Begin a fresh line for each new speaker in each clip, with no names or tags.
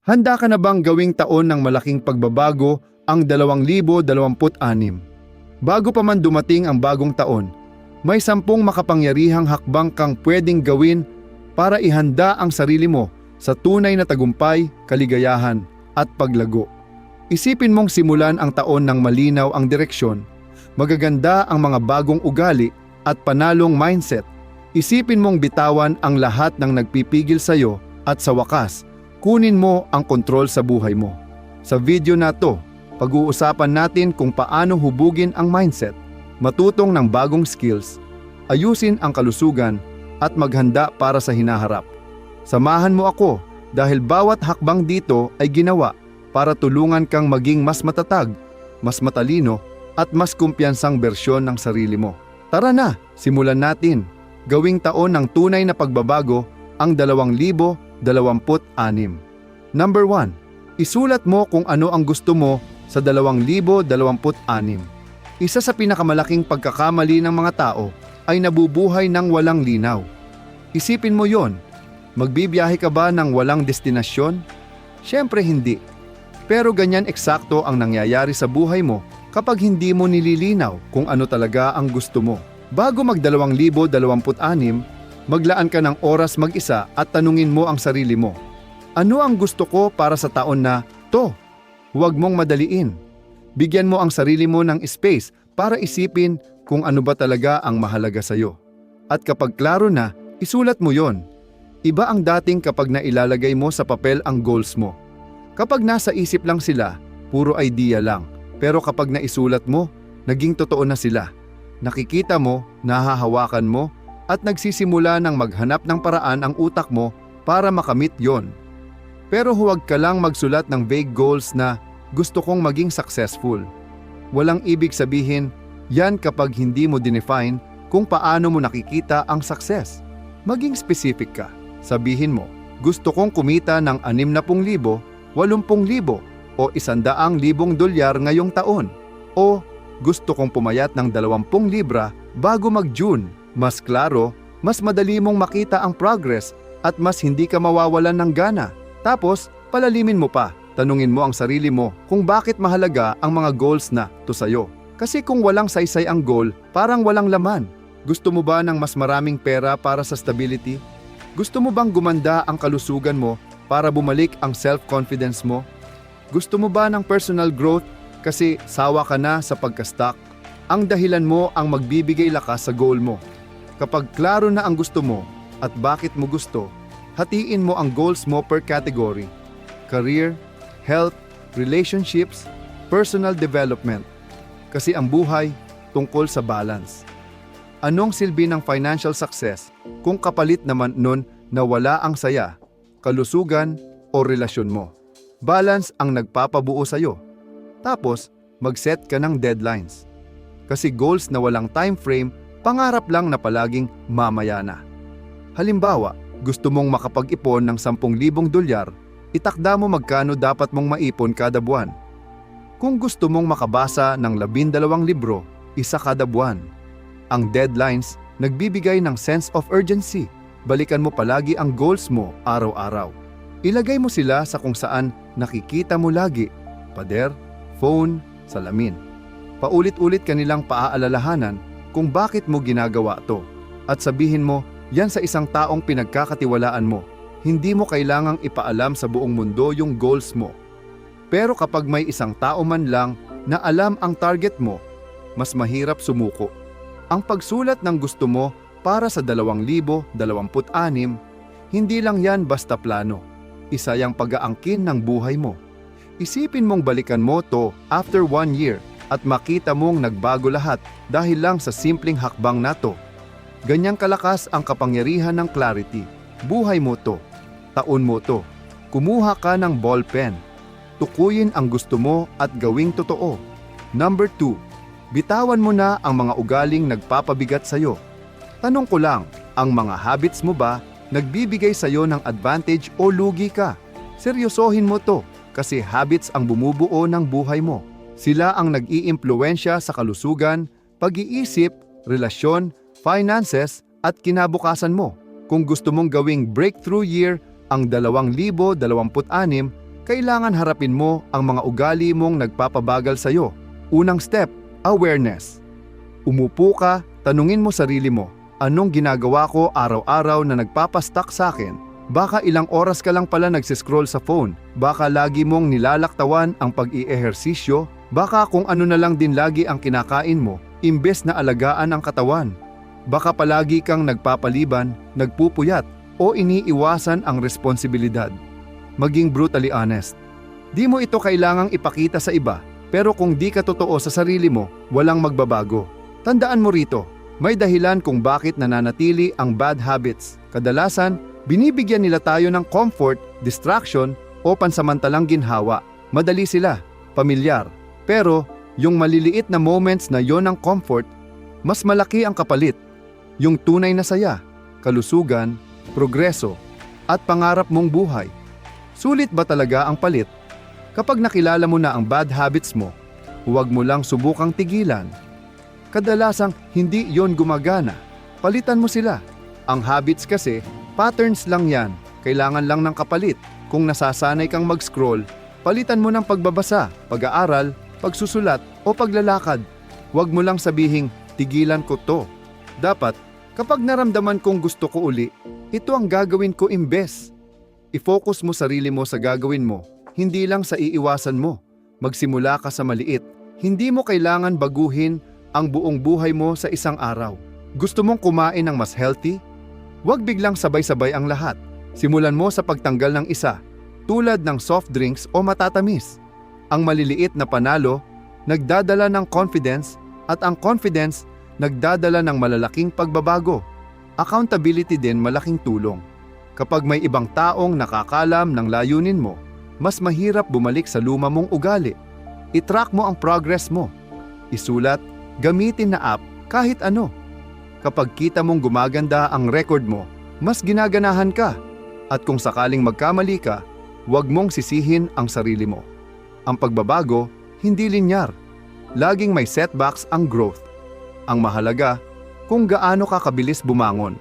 Handa ka na bang gawing taon ng malaking pagbabago ang 2026? Bago pa man dumating ang bagong taon, may 10 makapangyarihang hakbang kang pwedeng gawin para ihanda ang sarili mo sa tunay na tagumpay, kaligayahan at paglago. Isipin mong simulan ang taon ng malinaw ang direksyon, magaganda ang mga bagong ugali at panalong mindset. Isipin mong bitawan ang lahat ng nagpipigil sa iyo at sa wakas, kunin mo ang kontrol sa buhay mo. Sa video na to, pag-uusapan natin kung paano hubugin ang mindset, matutong ng bagong skills, ayusin ang kalusugan at maghanda para sa hinaharap. Samahan mo ako dahil bawat hakbang dito ay ginawa para tulungan kang maging mas matatag, mas matalino at mas kumpiyansang bersyon ng sarili mo. Tara na, simulan natin. Gawing taon ng tunay na pagbabago ang 2026. Number 1. Isulat mo kung ano ang gusto mo sa 2026. Isa sa pinakamalaking pagkakamali ng mga tao ay nabubuhay ng walang linaw. Isipin mo yon. Magbibiyahe ka ba ng walang destinasyon? Siyempre hindi. Pero ganyan eksakto ang nangyayari sa buhay mo kapag hindi mo nililinaw kung ano talaga ang gusto mo. Bago mag-2026, maglaan ka ng oras mag-isa at tanungin mo ang sarili mo. Ano ang gusto ko para sa taon na to? Huwag mong madaliin. Bigyan mo ang sarili mo ng space para isipin kung ano ba talaga ang mahalaga sa iyo. At kapag klaro na, isulat mo yon. Iba ang dating kapag nailalagay mo sa papel ang goals mo. Kapag nasa isip lang sila, puro idea lang. Pero kapag naisulat mo, naging totoo na sila. Nakikita mo, nahahawakan mo, at nagsisimula ng maghanap ng paraan ang utak mo para makamit yon. Pero huwag ka lang magsulat ng vague goals na gusto kong maging successful. Walang ibig sabihin, yan kapag hindi mo dinefine kung paano mo nakikita ang success. Maging specific ka. Sabihin mo, gusto kong kumita ng 60,000, 80,000 o 100,000 dolyar ngayong taon. O gusto kong pumayat ng 20 libra bago mag-June. Mas klaro, mas madali mong makita ang progress at mas hindi ka mawawalan ng gana. Tapos, palalimin mo pa. Tanungin mo ang sarili mo kung bakit mahalaga ang mga goals na to sa'yo. Kasi kung walang saysay ang goal, parang walang laman. Gusto mo ba ng mas maraming pera para sa stability? Gusto mo bang gumanda ang kalusugan mo para bumalik ang self-confidence mo? Gusto mo ba ng personal growth kasi sawa ka na sa pagka-stuck? Ang dahilan mo ang magbibigay lakas sa goal mo. Kapag klaro na ang gusto mo at bakit mo gusto, hatiin mo ang goals mo per category: career, health, relationships, personal development. Kasi ang buhay tungkol sa balance. Anong silbi ng financial success kung kapalit naman nun na wala ang saya, kalusugan o relasyon mo? Balance ang nagpapabuo sa'yo. Tapos, mag-set ka ng deadlines. Kasi goals na walang time frame, pangarap lang na palaging mamaya na. Halimbawa, gusto mong makapag-ipon ng 10,000 dolyar, itakda mo magkano dapat mong maipon kada buwan. Kung gusto mong makabasa ng 12 libro, isa kada buwan. Ang deadlines, nagbibigay ng sense of urgency. Balikan mo palagi ang goals mo araw-araw. Ilagay mo sila sa kung saan nakikita mo lagi: pader, phone, salamin. Paulit-ulit kanilang paaalalahanan kung bakit mo ginagawa to. At sabihin mo, yan sa isang taong pinagkakatiwalaan mo. Hindi mo kailangang ipaalam sa buong mundo yung goals mo. Pero kapag may isang tao man lang na alam ang target mo, mas mahirap sumuko. Ang pagsulat ng gusto mo para sa 2026, hindi lang yan basta plano. Isa yang pag-aangkin ng buhay mo. Isipin mong balikan mo to after 1 year at makita mong nagbago lahat dahil lang sa simpleng hakbang na to. Ganyang kalakas ang kapangyarihan ng clarity. Buhay mo to. Taon mo to. Kumuha ka ng ballpen. Tukuyin ang gusto mo at gawing totoo. Number 2. Bitawan mo na ang mga ugaling nagpapabigat sa'yo. Tanong ko lang, ang mga habits mo ba nagbibigay sa'yo ng advantage o lugi ka? Seryosohin mo to kasi habits ang bumubuo ng buhay mo. Sila ang nag-iimpluwensya sa kalusugan, pag-iisip, relasyon, finances at kinabukasan mo. Kung gusto mong gawing breakthrough year ang 2026, kailangan harapin mo ang mga ugali mong nagpapabagal sa'yo. Unang step, awareness. Umupo ka, tanungin mo sarili mo, anong ginagawa ko araw-araw na nagpapastak sa akin? Baka ilang oras ka lang pala nagsiscroll sa phone, baka lagi mong nilalaktawan ang pag-i-ehersisyo, baka kung ano na lang din lagi ang kinakain mo, imbes na alagaan ang katawan. Baka palagi kang nagpapaliban, nagpupuyat, o iniiwasan ang responsibilidad. Maging brutally honest. Di mo ito kailangang ipakita sa iba, pero kung di ka totoo sa sarili mo, walang magbabago. Tandaan mo rito, may dahilan kung bakit nananatili ang bad habits. Kadalasan, binibigyan nila tayo ng comfort, distraction, o pansamantalang ginhawa. Madali sila, pamilyar. Pero, yung maliliit na moments na yon ng comfort, mas malaki ang kapalit. Yung tunay na saya, kalusugan, progreso, at pangarap mong buhay. Sulit ba talaga ang palit? Kapag nakilala mo na ang bad habits mo, huwag mo lang subukang tigilan. Kadalasang hindi yon gumagana. Palitan mo sila. Ang habits kasi, patterns lang yan. Kailangan lang ng kapalit. Kung nasasanay kang mag-scroll, palitan mo ng pagbabasa, pag-aaral, pagsusulat o paglalakad. Huwag mo lang sabihing, tigilan ko to. Dapat, kapag naramdaman kong gusto ko uli, ito ang gagawin ko imbes. I-focus mo sarili mo sa gagawin mo, hindi lang sa iiwasan mo. Magsimula ka sa maliit. Hindi mo kailangan baguhin ang buong buhay mo sa isang araw. Gusto mong kumain ng mas healthy? Huwag biglang sabay-sabay ang lahat. Simulan mo sa pagtanggal ng isa, tulad ng soft drinks o matatamis. Ang maliliit na panalo, nagdadala ng confidence, at ang confidence, nagdadala ng malalaking pagbabago. Accountability din malaking tulong. Kapag may ibang taong nakakalam ng layunin mo, mas mahirap bumalik sa luma mong ugali. I-track mo ang progress mo. Isulat, gamitin na app, kahit ano. Kapag kita mong gumaganda ang record mo, mas ginaganahan ka. At kung sakaling magkamali ka, huwag mong sisihin ang sarili mo. Ang pagbabago, hindi linear. Laging may setbacks ang growth. Ang mahalaga, kung gaano ka kabilis bumangon.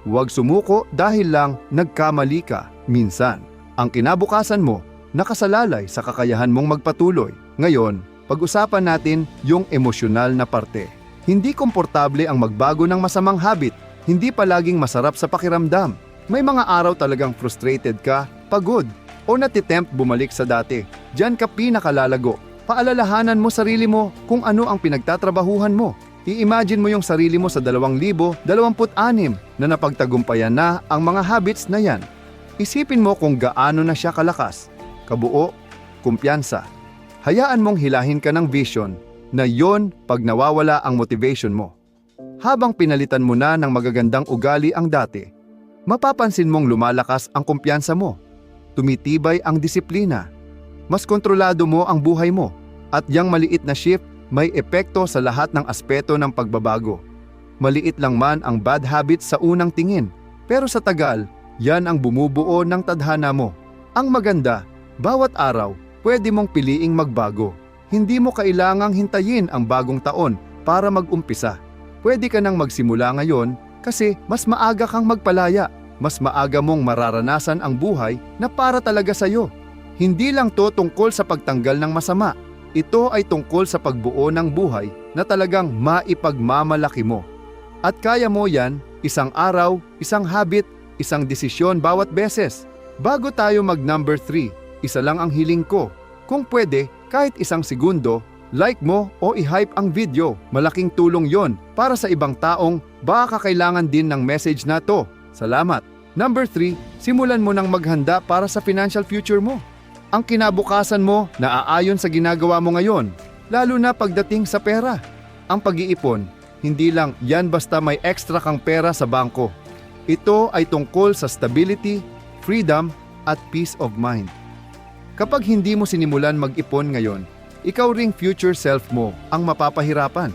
Huwag sumuko dahil lang nagkamali ka minsan. Ang kinabukasan mo, nakasalalay sa kakayahan mong magpatuloy. Ngayon, pag-usapan natin yung emosyonal na parte. Hindi komportable ang magbago ng masamang habit. Hindi palaging masarap sa pakiramdam. May mga araw talagang frustrated ka, pagod, o natitempt bumalik sa dati. Diyan ka pinakalalago. Paalalahanan mo sarili mo kung ano ang pinagtatrabahuhan mo. I-imagine mo yung sarili mo sa 2026 na napagtagumpayan na ang mga habits na yan. Isipin mo kung gaano na siya kalakas, kabuo, kumpiyansa. Hayaan mong hilahin ka ng vision na yon pag nawawala ang motivation mo. Habang pinalitan mo na ng magagandang ugali ang dati, mapapansin mong lumalakas ang kumpiyansa mo. Tumitibay ang disiplina. Mas kontrolado mo ang buhay mo. At yang maliit na shift may epekto sa lahat ng aspeto ng pagbabago. Maliit lang man ang bad habits sa unang tingin, pero sa tagal, yan ang bumubuo ng tadhana mo. Ang maganda, bawat araw, pwede mong piliing magbago. Hindi mo kailangang hintayin ang bagong taon para mag-umpisa. Pwede ka nang magsimula ngayon kasi mas maaga kang magpalaya. Mas maaga mong mararanasan ang buhay na para talaga sa'yo. Hindi lang to tungkol sa pagtanggal ng masama. Ito ay tungkol sa pagbuo ng buhay na talagang maipagmamalaki mo. At kaya mo yan, isang araw, isang habit, isang desisyon bawat beses. Bago tayo mag-number 3, isa lang ang hiling ko. Kung pwede, kahit isang segundo, like mo o i-hype ang video. Malaking tulong yon para sa ibang taong baka kailangan din ng message na to. Salamat. Number 3, simulan mo nang maghanda para sa financial future mo. Ang kinabukasan mo naaayon sa ginagawa mo ngayon, lalo na pagdating sa pera. Ang pag-iipon, hindi lang yan basta may extra kang pera sa bangko. Ito ay tungkol sa stability, freedom, at peace of mind. Kapag hindi mo sinimulan mag-ipon ngayon, ikaw ring future self mo ang mapapahirapan.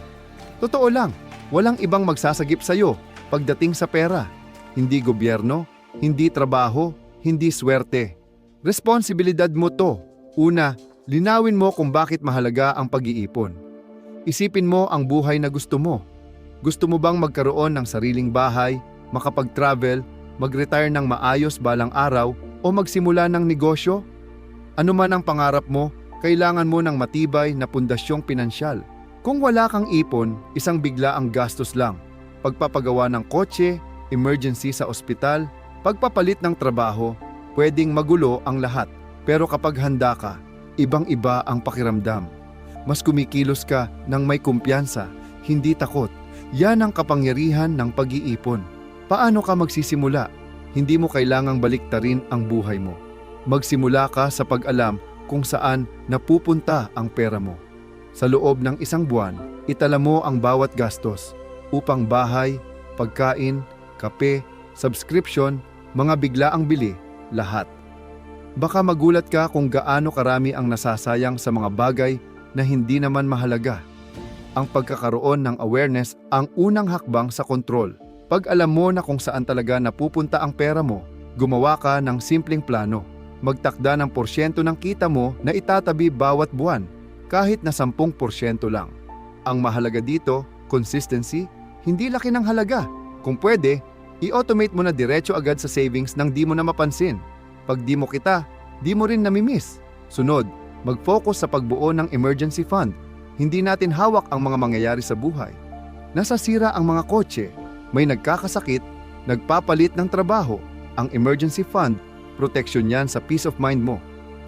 Totoo lang, walang ibang magsasagip sa'yo pagdating sa pera. Hindi gobyerno, hindi trabaho, hindi swerte. Responsibilidad mo to. Una, linawin mo kung bakit mahalaga ang pag-iipon. Isipin mo ang buhay na gusto mo. Gusto mo bang magkaroon ng sariling bahay, makapag-travel, mag-retire ng maayos balang araw, o magsimula ng negosyo? Ano man ang pangarap mo, kailangan mo ng matibay na pundasyong pinansyal. Kung wala kang ipon, isang bigla ang gastos lang. Pagpapagawa ng kotse, emergency sa ospital, pagpapalit ng trabaho, pwedeng magulo ang lahat. Pero kapag handa ka, ibang-iba ang pakiramdam. Mas kumikilos ka ng may kumpiyansa, hindi takot. Yan ang kapangyarihan ng pag-iipon. Paano ka magsisimula? Hindi mo kailangang baliktarin ang buhay mo. Magsimula ka sa pag-alam kung saan napupunta ang pera mo. Sa loob ng isang buwan, itala mo ang bawat gastos. Upang bahay, pagkain, kape, subscription, mga biglaang bili, lahat. Baka magulat ka kung gaano karami ang nasasayang sa mga bagay na hindi naman mahalaga. Ang pagkakaroon ng awareness ang unang hakbang sa kontrol. Pag alam mo na kung saan talaga napupunta ang pera mo, gumawa ka ng simpleng plano. Magtakda ng porsyento ng kita mo na itatabi bawat buwan, kahit na 10% lang. Ang mahalaga dito, consistency, hindi laki ng halaga. Kung pwede, i-automate mo na diretso agad sa savings nang di mo na mapansin. Pag di mo kita, di mo rin namimiss. Sunod, mag-focus sa pagbuo ng emergency fund. Hindi natin hawak ang mga mangyayari sa buhay. Nasasira ang mga kotse, may nagkakasakit, nagpapalit ng trabaho. Ang emergency fund, protection yan sa peace of mind mo.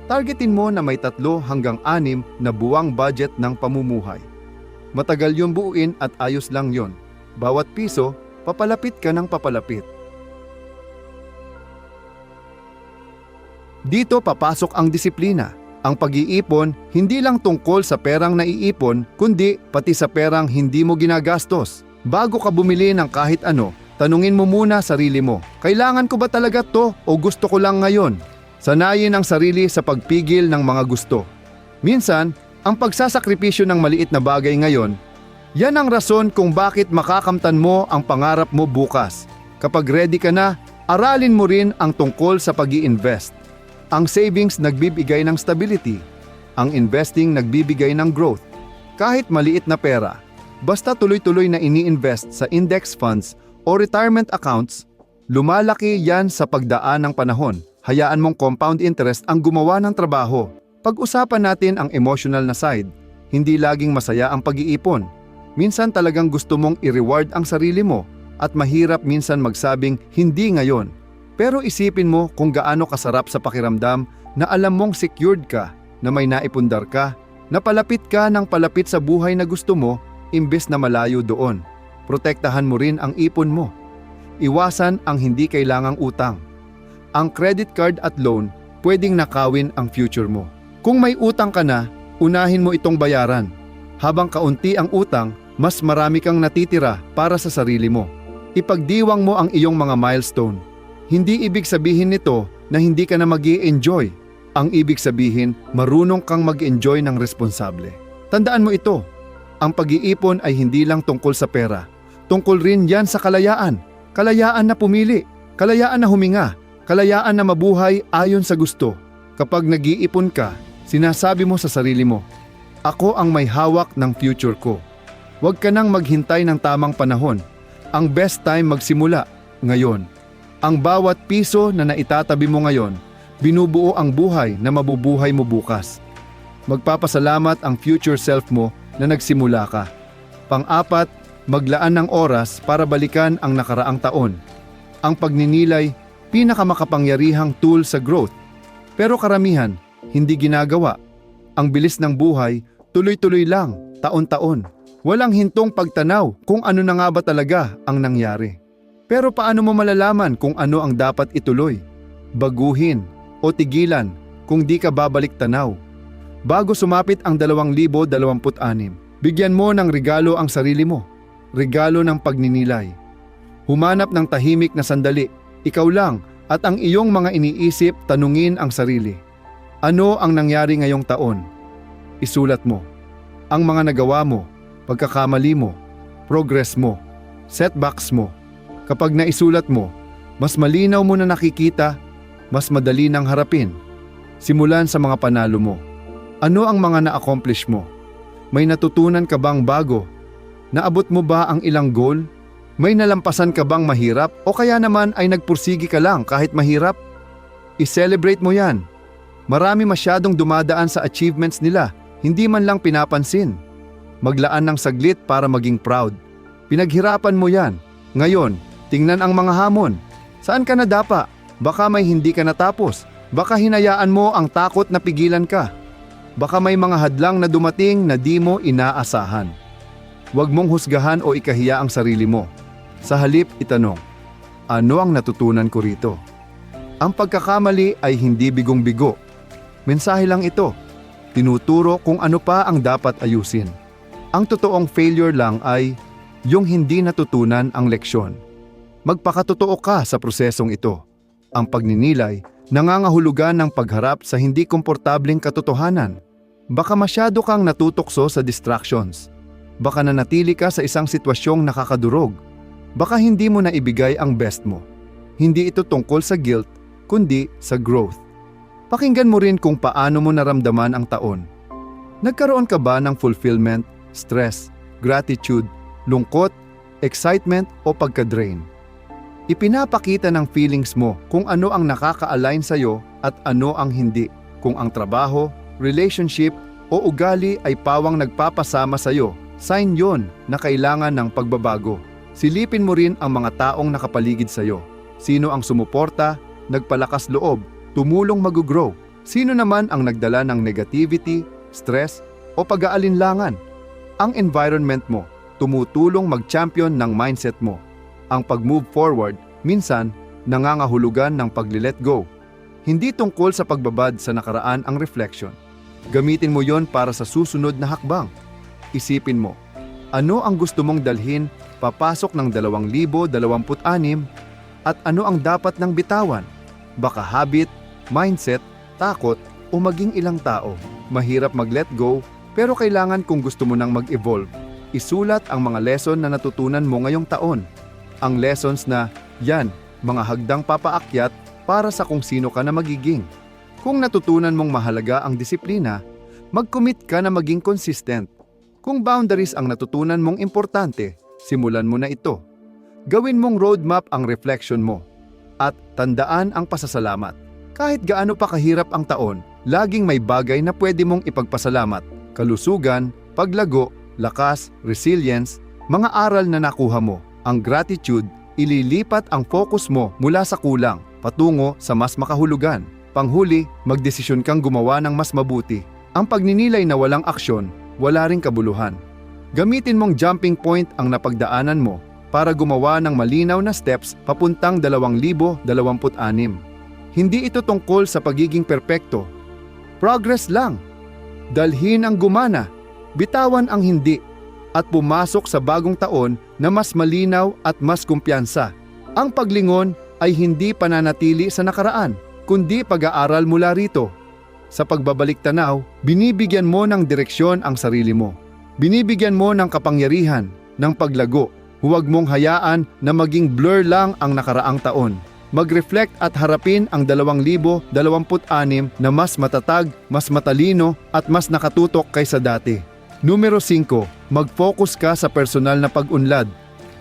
Targetin mo na may 3 hanggang 6 na buwang budget ng pamumuhay. Matagal yung buuin at ayos lang yon. Bawat piso, papalapit ka ng papalapit. Dito papasok ang disiplina. Ang pag-iipon, hindi lang tungkol sa perang naiipon, kundi pati sa perang hindi mo ginagastos. Bago ka bumili ng kahit ano, tanungin mo muna sarili mo, kailangan ko ba talaga to o gusto ko lang ngayon? Sanayin ang sarili sa pagpigil ng mga gusto. Minsan, ang pagsasakripisyo ng maliit na bagay ngayon, yan ang rason kung bakit makakamtan mo ang pangarap mo bukas. Kapag ready ka na, aralin mo rin ang tungkol sa pag-i-invest. Ang savings nagbibigay ng stability. Ang investing nagbibigay ng growth. Kahit maliit na pera, basta tuloy-tuloy na ini-invest sa index funds o retirement accounts, lumalaki yan sa pagdaan ng panahon. Hayaan mong compound interest ang gumawa ng trabaho. Pag-usapan natin ang emotional na side. Hindi laging masaya ang pag-iipon. Minsan talagang gusto mong i-reward ang sarili mo at mahirap minsan magsabing hindi ngayon. Pero isipin mo kung gaano kasarap sa pakiramdam na alam mong secured ka, na may naipundar ka, na palapit ka ng palapit sa buhay na gusto mo imbes na malayo doon. Protektahan mo rin ang ipon mo. Iwasan ang hindi kailangang utang. Ang credit card at loan pwedeng nakawin ang future mo. Kung may utang ka na, unahin mo itong bayaran. Habang kaunti ang utang, mas marami kang natitira para sa sarili mo. Ipagdiwang mo ang iyong mga milestone. Hindi ibig sabihin nito na hindi ka na mag-i-enjoy. Ang ibig sabihin, marunong kang mag-enjoy ng responsable. Tandaan mo ito, ang pag-iipon ay hindi lang tungkol sa pera. Tungkol rin yan sa kalayaan. Kalayaan na pumili, kalayaan na huminga, kalayaan na mabuhay ayon sa gusto. Kapag nag-iipon ka, sinasabi mo sa sarili mo, ako ang may hawak ng future ko. Huwag ka nang maghintay ng tamang panahon. Ang best time magsimula, ngayon. Ang bawat piso na naitatabi mo ngayon, binubuo ang buhay na mabubuhay mo bukas. Magpapasalamat ang future self mo na nagsimula ka. Pang-4, maglaan ng oras para balikan ang nakaraang taon. Ang pagninilay, pinakamakapangyarihang tool sa growth. Pero karamihan, hindi ginagawa. Ang bilis ng buhay, tuloy-tuloy lang, taon-taon. Walang hintong pagtanaw kung ano na nga ba talaga ang nangyari. Pero paano mo malalaman kung ano ang dapat ituloy, baguhin o tigilan kung di ka babalik tanaw? Bago sumapit ang 2026, bigyan mo ng regalo ang sarili mo, regalo ng pagninilay. Humanap ng tahimik na sandali, ikaw lang at ang iyong mga iniisip, tanungin ang sarili. Ano ang nangyari ngayong taon? Isulat mo. Ang mga nagawa mo, pagkakamali mo, progress mo, setbacks mo. Kapag naisulat mo, mas malinaw mo na nakikita, mas madali nang harapin. Simulan sa mga panalo mo. Ano ang mga na-accomplish mo? May natutunan ka bang bago? Naabot mo ba ang ilang goal? May nalampasan ka bang mahirap o kaya naman ay nagpursigi ka lang kahit mahirap? I-celebrate mo yan. Marami masyadong dumadaan sa achievements nila, hindi man lang pinapansin. Maglaan ng saglit para maging proud. Pinaghirapan mo yan. Ngayon, tingnan ang mga hamon. Saan ka nadapa? Baka may hindi ka natapos. Baka hinayaan mo ang takot na pigilan ka. Baka may mga hadlang na dumating na di mo inaasahan. Huwag mong husgahan o ikahiya ang sarili mo. Sa halip, itanong, ano ang natutunan ko rito? Ang pagkakamali ay hindi bigong-bigo. Mensahe lang ito. Tinuturo kung ano pa ang dapat ayusin. Ang totoong failure lang ay yung hindi natutunan ang leksyon. Magpakatotoo ka sa prosesong ito. Ang pagninilay, nangangahulugan ng pagharap sa hindi komportableng katotohanan. Baka masyado kang natutokso sa distractions. Baka nanatili ka sa isang sitwasyong nakakadurog. Baka hindi mo naibigay ang best mo. Hindi ito tungkol sa guilt, kundi sa growth. Pakinggan mo rin kung paano mo naramdaman ang taon. Nagkaroon ka ba ng fulfillment, stress, gratitude, lungkot, excitement o pagka-drain? Ipinapakita ng feelings mo kung ano ang nakaka-align sa'yo at ano ang hindi. Kung ang trabaho, relationship o ugali ay pawang nagpapasama sa'yo, sign yon na kailangan ng pagbabago. Silipin mo rin ang mga taong nakapaligid sa'yo. Sino ang sumuporta, nagpalakas loob, tumulong mag-grow? Sino naman ang nagdala ng negativity, stress o pag-aalinlangan? Ang environment mo tumutulong mag-champion ng mindset mo. Ang pag-move forward, minsan, nangangahulugan ng pag-let go. Hindi tungkol sa pagbabad sa nakaraan ang reflection. Gamitin mo yon para sa susunod na hakbang. Isipin mo, ano ang gusto mong dalhin papasok ng 2026 at ano ang dapat nang bitawan? Baka habit, mindset, takot o maging ilang tao. Mahirap mag-let go pero kailangan kung gusto mo nang mag-evolve. Isulat ang mga lesson na natutunan mo ngayong taon. Ang lessons na, yan, mga hagdang papaakyat para sa kung sino ka na magiging. Kung natutunan mong mahalaga ang disiplina, mag-commit ka na maging consistent. Kung boundaries ang natutunan mong importante, simulan mo na ito. Gawin mong roadmap ang reflection mo. At tandaan ang pasasalamat. Kahit gaano pa kahirap ang taon, laging may bagay na pwede mong ipagpasalamat. Kalusugan, paglago, lakas, resilience, mga aral na nakuha mo. Ang gratitude, ililipat ang focus mo mula sa kulang, patungo sa mas makahulugan. Panghuli, magdesisyon kang gumawa ng mas mabuti. Ang pagninilay na walang aksyon, wala ring kabuluhan. Gamitin mong jumping point ang napagdaanan mo para gumawa ng malinaw na steps papuntang 2026. Hindi ito tungkol sa pagiging perpekto. Progress lang. Dalhin ang gumana, bitawan ang hindi, at pumasok sa bagong taon na mas malinaw at mas kumpiyansa. Ang paglingon ay hindi pananatili sa nakaraan, kundi pag-aaral mula rito. Sa pagbabalik tanaw, binibigyan mo ng direksyon ang sarili mo. Binibigyan mo ng kapangyarihan, ng paglago. Huwag mong hayaan na maging blur lang ang nakaraang taon. Mag-reflect at harapin ang 2026 na mas matatag, mas matalino at mas nakatutok kaysa dati. Numero 5, mag-focus ka sa personal na pag-unlad.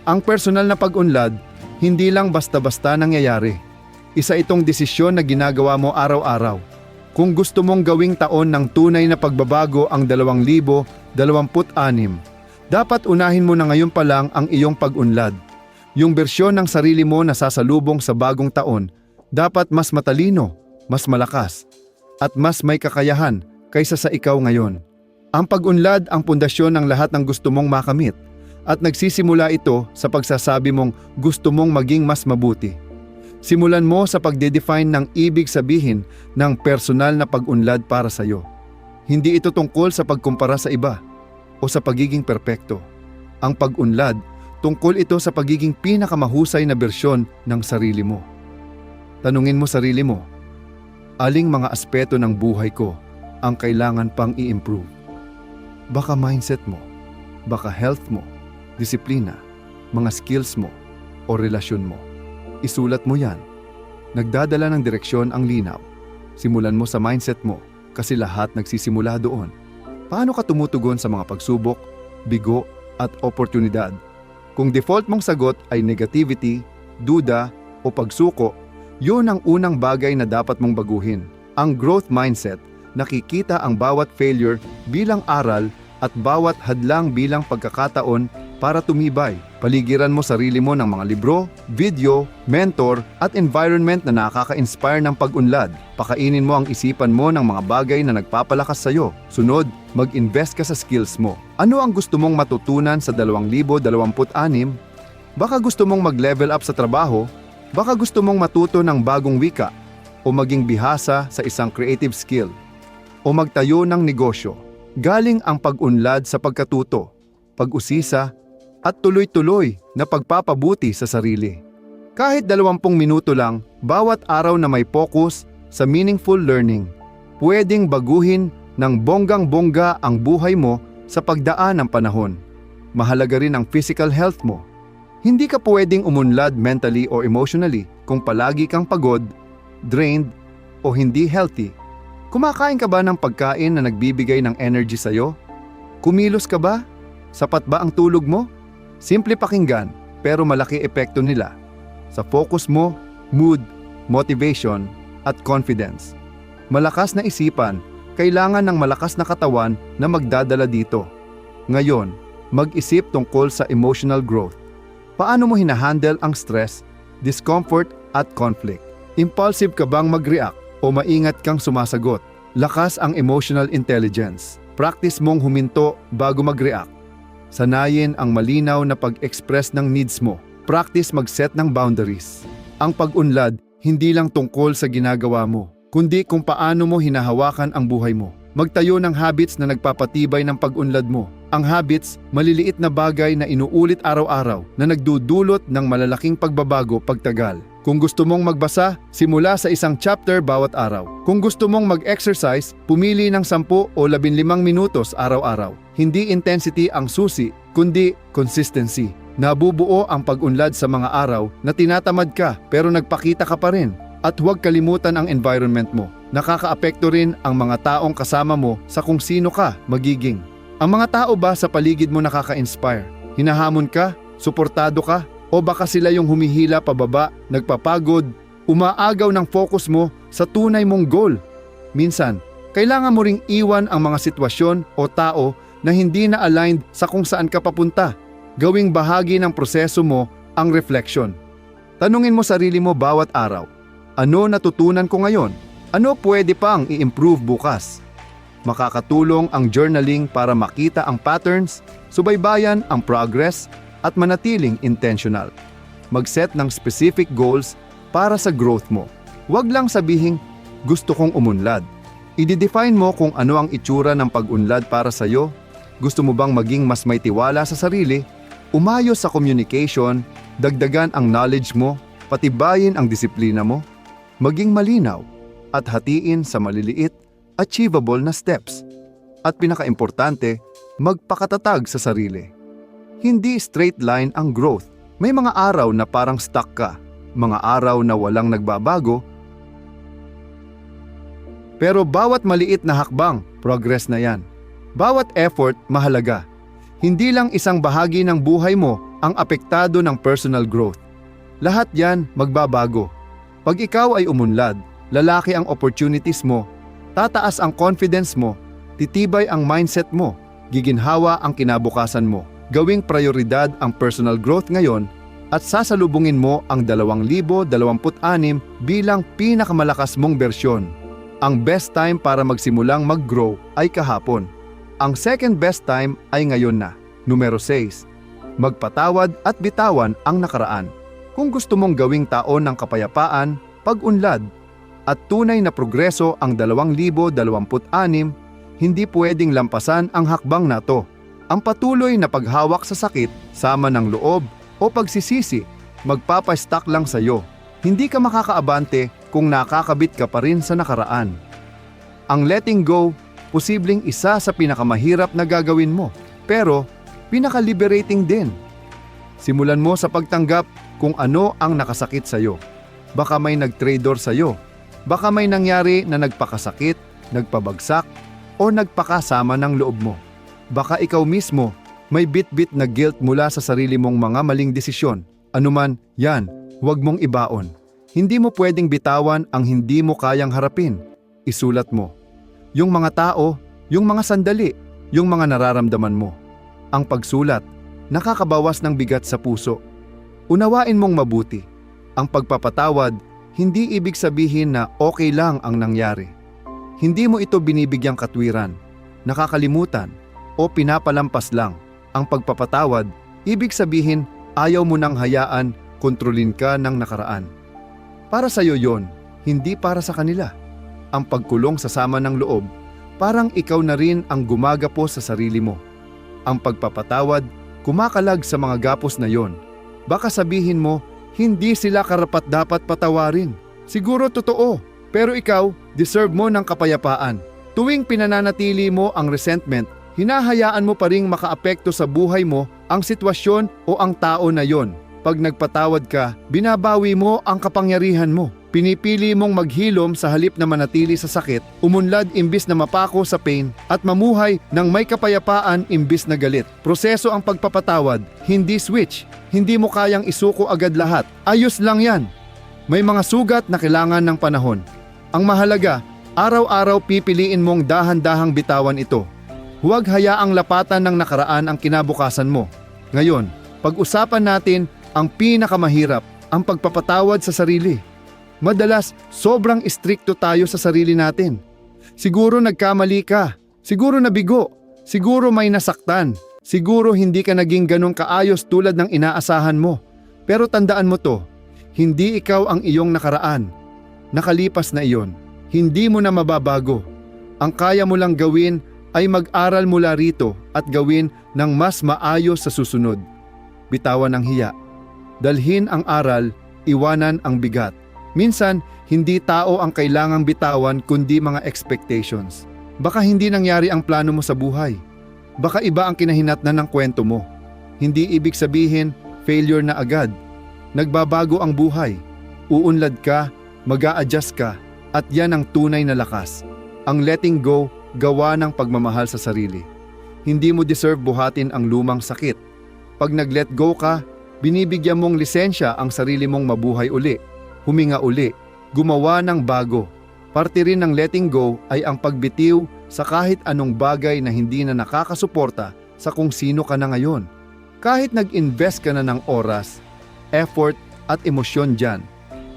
Ang personal na pag-unlad, hindi lang basta-basta nangyayari. Isa itong desisyon na ginagawa mo araw-araw. Kung gusto mong gawing taon ng tunay na pagbabago ang 2026, dapat unahin mo na ngayon pa lang ang iyong pag-unlad. Yung bersyon ng sarili mo na sasalubong sa bagong taon, dapat mas matalino, mas malakas, at mas may kakayahan kaysa sa ikaw ngayon. Ang pag-unlad ang pundasyon ng lahat ng gusto mong makamit, at nagsisimula ito sa pagsasabi mong gusto mong maging mas mabuti. Simulan mo sa pagde-define ng ibig sabihin ng personal na pag-unlad para sa iyo. Hindi ito tungkol sa pagkumpara sa iba o sa pagiging perpekto. Ang pag-unlad, tungkol ito sa pagiging pinakamahusay na bersyon ng sarili mo. Tanungin mo sarili mo, aling mga aspeto ng buhay ko ang kailangan pang i-improve? Baka mindset mo, baka health mo, disiplina, mga skills mo, o relasyon mo. Isulat mo yan. Nagdadala ng direksyon ang linaw. Simulan mo sa mindset mo kasi lahat nagsisimula doon. Paano ka tumutugon sa mga pagsubok, bigo, at oportunidad? Kung default mong sagot ay negativity, duda, o pagsuko, yun ang unang bagay na dapat mong baguhin. Ang growth mindset, nakikita ang bawat failure bilang aral at bawat hadlang bilang pagkakataon para tumibay. Paligiran mo sarili mo ng mga libro, video, mentor at environment na nakaka-inspire ng pag-unlad. Pakainin mo ang isipan mo ng mga bagay na nagpapalakas sa'yo. Sunod, mag-invest ka sa skills mo. Ano ang gusto mong matutunan sa 2026? Baka gusto mong mag-level up sa trabaho, baka gusto mong matuto ng bagong wika, o maging bihasa sa isang creative skill, o magtayo ng negosyo. Galing ang pag-unlad sa pagkatuto, pag-usisa, at tuloy-tuloy na pagpapabuti sa sarili. Kahit 20 minuto lang, bawat araw na may focus sa meaningful learning, pwedeng baguhin ng bonggang-bongga ang buhay mo sa pagdaan ng panahon. Mahalaga rin ang physical health mo. Hindi ka pwedeng umunlad mentally or emotionally kung palagi kang pagod, drained, o hindi healthy. Kumakain ka ba ng pagkain na nagbibigay ng energy sa'yo? Kumilos ka ba? Sapat ba ang tulog mo? Simple pakinggan, pero malaki epekto nila sa focus mo, mood, motivation, at confidence. Malakas na isipan, kailangan ng malakas na katawan na magdadala dito. Ngayon, mag-isip tungkol sa emotional growth. Paano mo hinahandle ang stress, discomfort, at conflict? Impulsive ka bang mag-react o maingat kang sumasagot? Lakas ang emotional intelligence. Practice mong huminto bago mag-react. Sanayin ang malinaw na pag-express ng needs mo. Practice mag-set ng boundaries. Ang pag-unlad, hindi lang tungkol sa ginagawa mo, kundi kung paano mo hinahawakan ang buhay mo. Magtayo ng habits na nagpapatibay ng pag-unlad mo. Ang habits, maliliit na bagay na inuulit araw-araw na nagdudulot ng malalaking pagbabago pagtagal. Kung gusto mong magbasa, simula sa isang chapter bawat araw. Kung gusto mong mag-exercise, pumili ng 10 o 15 minutos araw-araw. Hindi intensity ang susi, kundi consistency. Nabubuo ang pag-unlad sa mga araw na tinatamad ka pero nagpakita ka pa rin. At huwag kalimutan ang environment mo. Nakakaapekto rin ang mga taong kasama mo sa kung sino ka magiging. Ang mga tao ba sa paligid mo nakaka-inspire? Hinahamon ka? Suportado ka? O baka sila yung humihila pababa, nagpapagod, umaagaw ng focus mo sa tunay mong goal? Minsan, kailangan mo ring iwan ang mga sitwasyon o tao na hindi na aligned sa kung saan ka papunta. Gawing bahagi ng proseso mo ang reflection. Tanungin mo sarili mo bawat araw, ano natutunan ko ngayon? Ano pwede pang i-improve bukas? Makakatulong ang journaling para makita ang patterns, subaybayan ang progress, at manatiling intentional. Mag-set ng specific goals para sa growth mo. Huwag lang sabihing, gusto kong umunlad. I-define mo kung ano ang itsura ng pag-unlad para sa iyo. Gusto mo bang maging mas may tiwala sa sarili? Umayos sa communication, dagdagan ang knowledge mo, patibayin ang disiplina mo, maging malinaw, at hatiin sa maliliit, achievable na steps. At pinakaimportante, magpakatatag sa sarili. Hindi straight line ang growth. May mga araw na parang stuck ka, mga araw na walang nagbabago. Pero bawat maliit na hakbang, progress na yan. Bawat effort, mahalaga. Hindi lang isang bahagi ng buhay mo ang apektado ng personal growth. Lahat yan magbabago. Pag ikaw ay umunlad, lalaki ang opportunities mo, tataas ang confidence mo, titibay ang mindset mo, giginhawa ang kinabukasan mo. Gawing prioridad ang personal growth ngayon at sasalubungin mo ang 2026 bilang pinakamalakas mong bersyon. Ang best time para magsimulang mag-grow ay kahapon. Ang second best time ay ngayon na. Numero 6. Magpatawad at bitawan ang nakaraan. Kung gusto mong gawing taon ng kapayapaan, pag-unlad, at tunay na progreso ang 2026, hindi pwedeng lampasan ang hakbang na to. Ang patuloy na paghawak sa sakit, sama ng loob o pagsisisi, magpapastock lang sa iyo. Hindi ka makakaabante kung nakakabit ka pa rin sa nakaraan. Ang letting go, posibleng isa sa pinakamahirap na gagawin mo, pero pinaka-liberating din. Simulan mo sa pagtanggap kung ano ang nakasakit sa iyo. Baka may nag-traitor sa iyo. Baka may nangyari na nagpakasakit, nagpabagsak, o nagpakasama ng loob mo. Baka ikaw mismo may bit-bit na guilt mula sa sarili mong mga maling desisyon. Anuman, yan, huwag mong ibaon. Hindi mo pwedeng bitawan ang hindi mo kayang harapin. isulat mo. Yung mga tao, yung mga sandali, yung mga nararamdaman mo. Ang pagsulat, nakakabawas ng bigat sa puso. Unawain mong mabuti. Ang pagpapatawad, hindi ibig sabihin na okay lang ang nangyari. Hindi mo ito binibigyang katwiran, nakakalimutan, o pinapalampas lang. Ang pagpapatawad, ibig sabihin ayaw mo nang hayaan kontrolin ka ng nakaraan. Para sa iyo yon, hindi para sa kanila. Ang pagkulong sa sama ng loob, parang ikaw na rin ang gumagapos sa sarili mo. Ang pagpapatawad, kumakalag sa mga gapos na yon. Baka sabihin mo, hindi sila karapat-dapat patawarin. Siguro totoo, pero ikaw, deserve mo ng kapayapaan. Tuwing pinananatili mo ang resentment, hinahayaan mo pa ring makaapekto sa buhay mo ang sitwasyon o ang tao na yon. Pag nagpatawad ka, binabawi mo ang kapangyarihan mo. Pinipili mong maghilom sa halip na manatili sa sakit, umunlad imbis na mapako sa pain, at mamuhay ng may kapayapaan imbis na galit. Proseso ang pagpapatawad, hindi switch. Hindi mo kayang isuko agad lahat. Ayos lang yan. May mga sugat na kailangan ng panahon. Ang mahalaga, araw-araw pipiliin mong dahan-dahang bitawan ito. Huwag hayaang lapatan ng nakaraan ang kinabukasan mo. Ngayon, pag-usapan natin ang pinakamahirap, ang pagpapatawad sa sarili. Madalas, sobrang istrikto tayo sa sarili natin. Siguro nagkamali ka, siguro nabigo, siguro may nasaktan, siguro hindi ka naging ganong kaayos tulad ng inaasahan mo. Pero tandaan mo to, hindi ikaw ang iyong nakaraan. Nakalipas na iyon, hindi mo na mababago. Ang kaya mo lang gawin ay mag-aral mula rito at gawin ng mas maayos sa susunod. Bitawan ang hiya. Dalhin ang aral, iwanan ang bigat. Minsan, hindi tao ang kailangang bitawan kundi mga expectations. Baka hindi nangyari ang plano mo sa buhay. Baka iba ang kinahinatnan ng kwento mo. Hindi ibig sabihin, failure na agad. Nagbabago ang buhay. Uunlad ka, mag-a-adjust ka, at yan ang tunay na lakas. Ang letting go, gawa ng pagmamahal sa sarili. Hindi mo deserve buhatin ang lumang sakit. Pag nag-let go ka, binibigyan mong lisensya ang sarili mong mabuhay uli. Huminga uli, gumawa ng bago. Parte rin ng letting go ay ang pagbitiw sa kahit anong bagay na hindi na nakakasuporta sa kung sino ka na ngayon. Kahit nag-invest ka na ng oras, effort at emosyon dyan.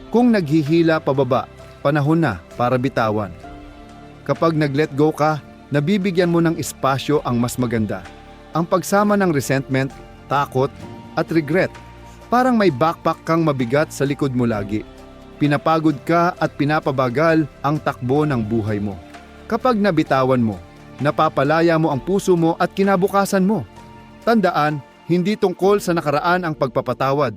Kung naghihila pababa, panahon na para bitawan. Kapag nag-let go ka, nabibigyan mo ng espasyo ang mas maganda. Ang pagsama ng resentment, takot at regret. Parang may backpack kang mabigat sa likod mo lagi. Pinapagod ka at pinapabagal ang takbo ng buhay mo. Kapag nabitawan mo, napapalaya mo ang puso mo at kinabukasan mo. Tandaan, hindi tungkol sa nakaraan ang pagpapatawad.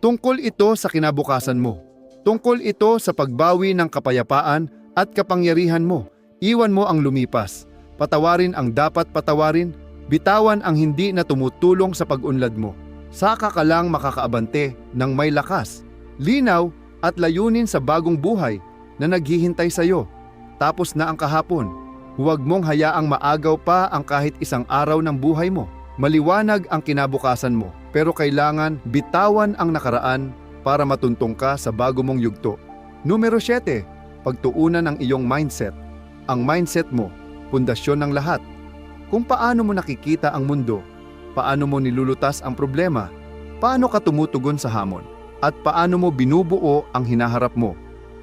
Tungkol ito sa kinabukasan mo. Tungkol ito sa pagbawi ng kapayapaan at kapangyarihan mo. Iwan mo ang lumipas. Patawarin ang dapat patawarin. Bitawan ang hindi na tumutulong sa pag-unlad mo. Saka ka lang makakaabante ng may lakas, linaw at layunin sa bagong buhay na naghihintay sa iyo. Tapos na ang kahapon. Huwag mong hayaang maagaw pa ang kahit isang araw ng buhay mo. Maliwanag ang kinabukasan mo, pero kailangan bitawan ang nakaraan para matuntong ka sa bago mong yugto. Numero 7, pagtuunan ang iyong mindset. Ang mindset mo, pundasyon ng lahat. Kung paano mo nakikita ang mundo, paano mo nilulutas ang problema, paano ka tumutugon sa hamon, at paano mo binubuo ang hinaharap mo.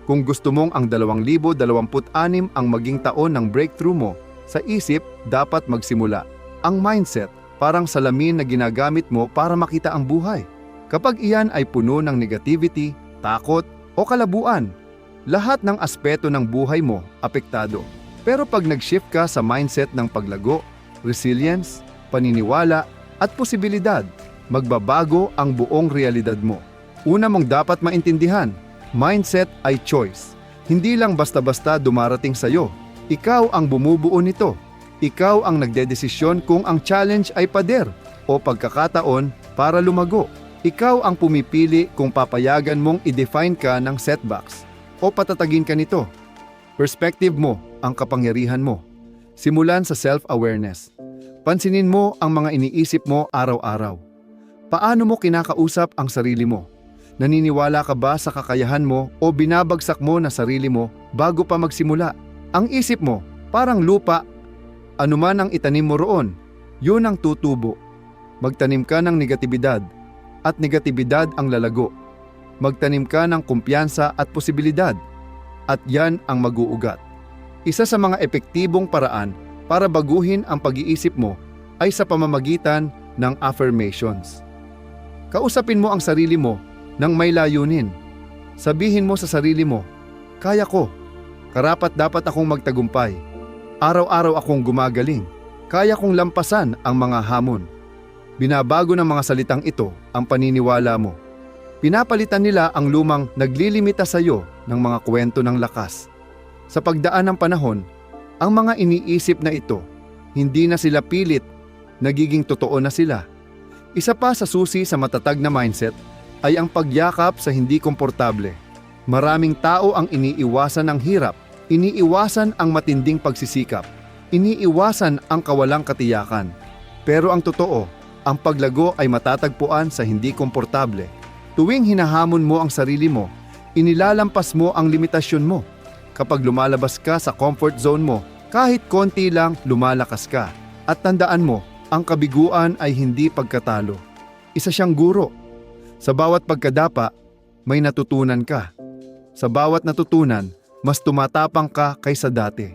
Kung gusto mong ang 2026 ang maging taon ng breakthrough mo, sa isip dapat magsimula. Ang mindset, parang salamin na ginagamit mo para makita ang buhay. Kapag iyan ay puno ng negativity, takot o kalabuan, lahat ng aspeto ng buhay mo apektado. Pero pag nag-shift ka sa mindset ng paglago, resilience, paniniwala at posibilidad, magbabago ang buong realidad mo. Una mong dapat maintindihan, mindset ay choice. Hindi lang basta-basta dumarating sa'yo. Ikaw ang bumubuo nito. Ikaw ang nagdedesisyon kung ang challenge ay pader o pagkakataon para lumago. Ikaw ang pumipili kung papayagan mong i-define ka ng setbacks o patatagin ka nito. Perspective mo ang kapangyarihan mo. Simulan sa self-awareness. Pansinin mo ang mga iniisip mo araw-araw. Paano mo kinakausap ang sarili mo? Naniniwala ka ba sa kakayahan mo o binabagsak mo na sarili mo bago pa magsimula? Ang isip mo, parang lupa, anuman ang itanim mo roon, yun ang tutubo. Magtanim ka ng negatibidad, at negatibidad ang lalago. Magtanim ka ng kumpiyansa at posibilidad, at yan ang mag-uugat. Isa sa mga epektibong paraan para baguhin ang pag-iisip mo ay sa pamamagitan ng affirmations. Kausapin mo ang sarili mo ng may layunin. Sabihin mo sa sarili mo, kaya ko, karapat-dapat akong magtagumpay, araw-araw akong gumagaling, kaya kong lampasan ang mga hamon. Binabago ng mga salitang ito ang paniniwala mo. Pinapalitan nila ang lumang naglilimita sa iyo ng mga kwento ng lakas. Sa pagdaan ng panahon, ang mga iniisip na ito, hindi na sila pilit, nagiging totoo na sila. Isa pa sa susi sa matatag na mindset ay ang pagyakap sa hindi komportable. Maraming tao ang iniiwasan ng hirap, iniiwasan ang matinding pagsisikap, iniiwasan ang kawalang katiyakan. Pero ang totoo, ang paglago ay matatagpuan sa hindi komportable. Tuwing hinahamon mo ang sarili mo, inilalampas mo ang limitasyon mo. Kapag lumalabas ka sa comfort zone mo, kahit konti lang lumalakas ka. At tandaan mo, ang kabiguan ay hindi pagkatalo. Isa siyang guro. Sa bawat pagkadapa, may natutunan ka. Sa bawat natutunan, mas tumatapang ka kaysa dati.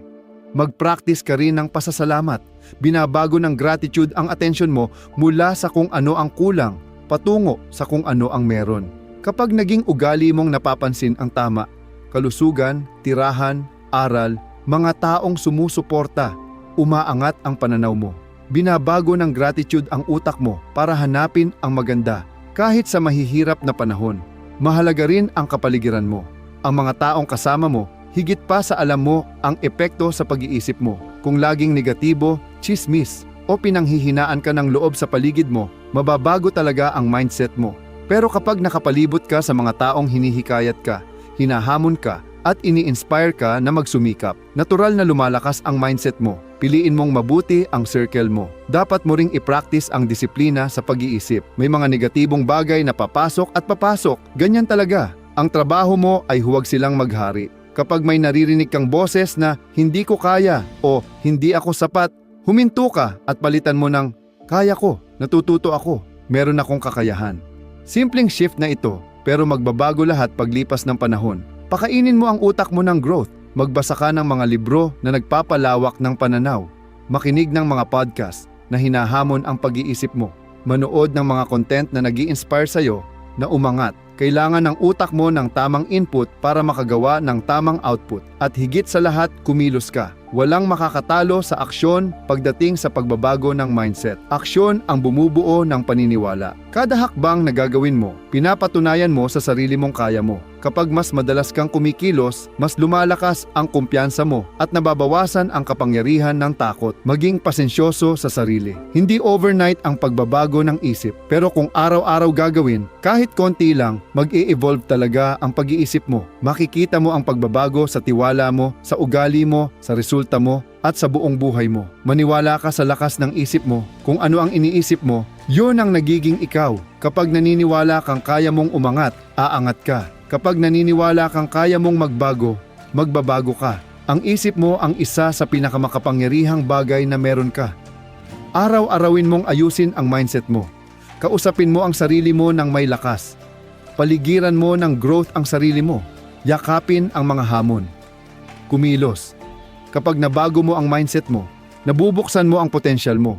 Mag-practice ka rin ng pasasalamat. Binabago ng gratitude ang atensyon mo mula sa kung ano ang kulang, patungo sa kung ano ang meron. Kapag naging ugali mong napapansin ang tama, kalusugan, tirahan, aral, mga taong sumusuporta, umaangat ang pananaw mo. Binabago ng gratitude ang utak mo para hanapin ang maganda kahit sa mahihirap na panahon. Mahalaga rin ang kapaligiran mo. Ang mga taong kasama mo, higit pa sa alam mo ang epekto sa pag-iisip mo. Kung laging negatibo, chismis, o pinanghihinaan ka ng loob sa paligid mo, mababago talaga ang mindset mo. Pero kapag nakapalibot ka sa mga taong hinihikayat ka, hinahamon ka, at ini-inspire ka na magsumikap, natural na lumalakas ang mindset mo. Piliin mong mabuti ang circle mo. Dapat mo ring i-practice ang disiplina sa pag-iisip. May mga negatibong bagay na papasok at papasok. Ganyan talaga. Ang trabaho mo ay huwag silang maghari. Kapag may naririnig kang boses na hindi ko kaya o hindi ako sapat, huminto ka at palitan mo ng kaya ko, natututo ako, meron akong kakayahan. Simpleng shift na ito, pero magbabago lahat paglipas ng panahon. Pakainin mo ang utak mo ng growth. Magbasa ka ng mga libro na nagpapalawak ng pananaw. Makinig ng mga podcast na hinahamon ang pag-iisip mo. Manood ng mga content na nag-i-inspire sa'yo na umangat. Kailangan ng utak mo ng tamang input para makagawa ng tamang output. At higit sa lahat, kumilos ka. Walang makakatalo sa aksyon pagdating sa pagbabago ng mindset. Aksyon ang bumubuo ng paniniwala. Kada hakbang na gagawin mo, pinapatunayan mo sa sarili mong kaya mo. Kapag mas madalas kang kumikilos, mas lumalakas ang kumpiyansa mo at nababawasan ang kapangyarihan ng takot. Maging pasensyoso sa sarili. Hindi overnight ang pagbabago ng isip, pero kung araw-araw gagawin, kahit konti lang, mag-i-evolve talaga ang pag-iisip mo. Makikita mo ang pagbabago sa tiwala mo, sa ugali mo, sa resulta mo, at sa buong buhay mo. Maniwala ka sa lakas ng isip mo. Kung ano ang iniisip mo, yun ang nagiging ikaw. Kapag naniniwala kang kaya mong umangat, aangat ka. Kapag naniniwala kang kaya mong magbago, magbabago ka. Ang isip mo ang isa sa pinakamakapangyarihang bagay na meron ka. Araw-arawin mong ayusin ang mindset mo. Kausapin mo ang sarili mo ng may lakas. Paligiran mo ng growth ang sarili mo. Yakapin ang mga hamon. Kumilos. Kapag nabago mo ang mindset mo, nabubuksan mo ang potensyal mo.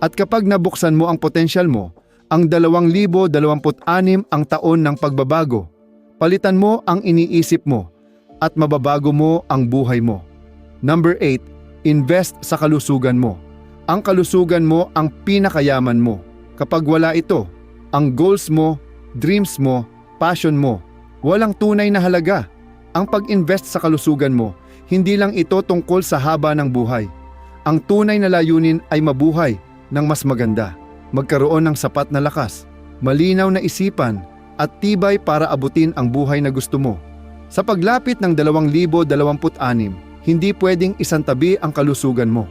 At kapag nabuksan mo ang potensyal mo, ang 2026 ang taon ng pagbabago. Palitan mo ang iniisip mo at mababago mo ang buhay mo. Number 8, invest sa kalusugan mo. Ang kalusugan mo ang pinakayaman mo. Kapag wala ito, ang goals mo, dreams mo, passion mo, walang tunay na halaga. Ang pag-invest sa kalusugan mo, hindi lang ito tungkol sa haba ng buhay. Ang tunay na layunin ay mabuhay ng mas maganda, magkaroon ng sapat na lakas, malinaw na isipan, at tibay para abutin ang buhay na gusto mo. Sa paglapit ng 2026, hindi pwedeng isantabi ang kalusugan mo.